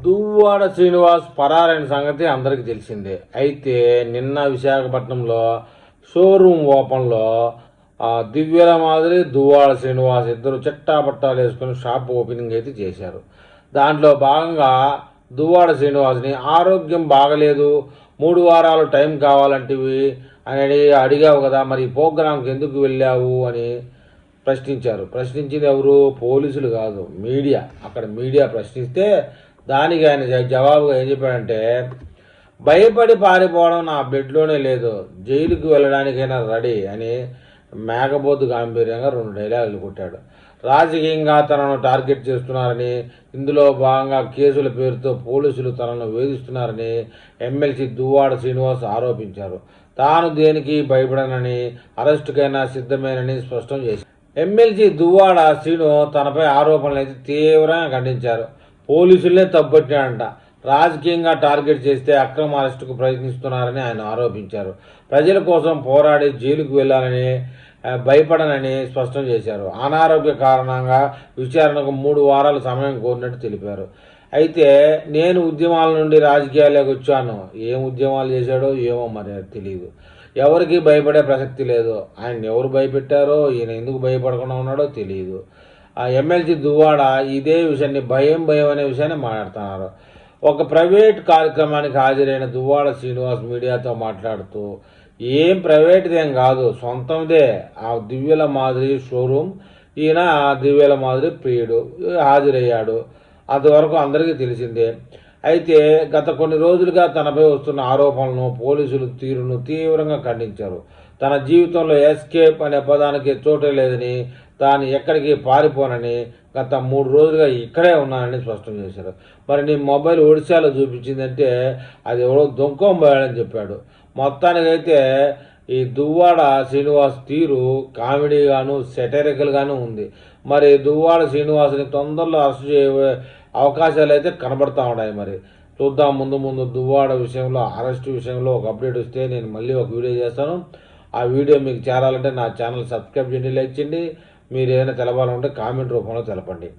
దువ్వాడ శ్రీనివాస్ పరారైన సంగతి అందరికీ తెలిసిందే. అయితే నిన్న విశాఖపట్నంలో షోరూమ్ ఓపెన్లో దివ్యల మాదిరి దువ్వాడ శ్రీనివాస్ ఇద్దరు చిట్టాపట్టాలు వేసుకుని షాప్ ఓపెనింగ్ అయితే చేశారు. దాంట్లో భాగంగా దువ్వాడ శ్రీనివాస్ని ఆరోగ్యం బాగలేదు, 3 వారాలు టైం కావాలంటివి అని అడిగావు కదా, మరి ప్రోగ్రాంకి ఎందుకు వెళ్ళావు అని ప్రశ్నించింది ఎవరు? పోలీసులు కాదు, మీడియా. అక్కడ మీడియా ప్రశ్నిస్తే దానికి ఆయన జవాబుగా ఏం చెప్పాడంటే, భయపడి పారిపోవడం నా బ్లడ్లోనే లేదు, జైలుకి వెళ్ళడానికైనా రెడీ అని మేఘబోతు గాంభీర్యంగా 2 డైలాగులు కొట్టాడు. రాజకీయంగా తనను టార్గెట్ చేస్తున్నారని, ఇందులో భాగంగా కేసుల పేరుతో పోలీసులు తనను వేధిస్తున్నారని ఎమ్మెల్సీ దువ్వాడ శ్రీనివాస్ ఆరోపించారు. తాను దేనికి భయపడనని, అరెస్టుకైనా సిద్ధమేనని స్పష్టం చేశారు. ఎమ్మెల్సీ దువ్వాడ శ్రీను తనపై ఆరోపణలు అయితే తీవ్రంగా ఖండించారు. పోలీసులనే తప్పట్టాడంట. రాజకీయంగా టార్గెట్ చేస్తే అక్రమ అరెస్టుకు ప్రయత్నిస్తున్నారని ఆయన ఆరోపించారు. ప్రజల కోసం పోరాడి జైలుకు వెళ్లాలని, భయపడనని స్పష్టం చేశారు. అనారోగ్య కారణంగా విచారణకు 3 వారాల సమయం కోరినట్టు తెలిపారు. అయితే నేను ఉద్యమాల నుండి రాజకీయాల్లోకి వచ్చాను. ఏం ఉద్యమాలు చేశాడో ఏమో మరి తెలియదు. ఎవరికి భయపడే ప్రసక్తి లేదు. ఆయన ఎవరు భయపెట్టారో, ఈయన ఎందుకు భయపడకుండా ఉన్నాడో తెలియదు. ఆ ఎమ్మెల్సీ దువ్వాడ ఇదే విషయాన్ని భయం అనే విషయాన్ని మాట్లాడుతున్నారు. ఒక ప్రైవేట్ కార్యక్రమానికి హాజరైన దువ్వాడ శ్రీనివాస్ మీడియాతో మాట్లాడుతూ, ఏం ప్రైవేట్దేం కాదు, సొంతందే, ఆ దివ్యల మాదిరి షోరూమ్, ఈయన దివ్యల మాదిరి ప్రియుడు హాజరయ్యాడు, అంతవరకు అందరికీ తెలిసిందే. అయితే గత కొన్ని రోజులుగా తనపై వస్తున్న ఆరోపణలను, పోలీసుల తీరును తీవ్రంగా ఖండించారు. తన జీవితంలో ఎస్కేప్ అనే పదానికి చోటే లేదని, తాను ఎక్కడికి పారిపోనని, గత 3 రోజులుగా ఇక్కడే ఉన్నానని స్పష్టం చేశారు. మరి నీ మొబైల్ ఒడిశాలో చూపించిందంటే అది ఎవరో దొంగపోయాడని చెప్పాడు. మొత్తానికైతే ఈ దువ్వాడ శ్రీనివాస్ తీరు కామెడీగాను, సెటరికల్గాను ఉంది. మరి దువ్వాడ శ్రీనివాస్ని తొందరలో అరెస్ట్ చేయ అవకాశాలు అయితే కనబడతా ఉన్నాయి. మరి చూద్దాం, ముందు దువ్వాడ విషయంలో, అరెస్ట్ విషయంలో ఒక అప్డేట్ వస్తే నేను మళ్ళీ ఒక వీడియో చేస్తాను. ఆ వీడియో మీకు చేరాలంటే నా ఛానల్ సబ్స్క్రైబ్ చేయండి, లైక్ చేయండి. మీరు ఏదైనా తెలపాలంటే కామెంట్ రూపంలో తెలపండి.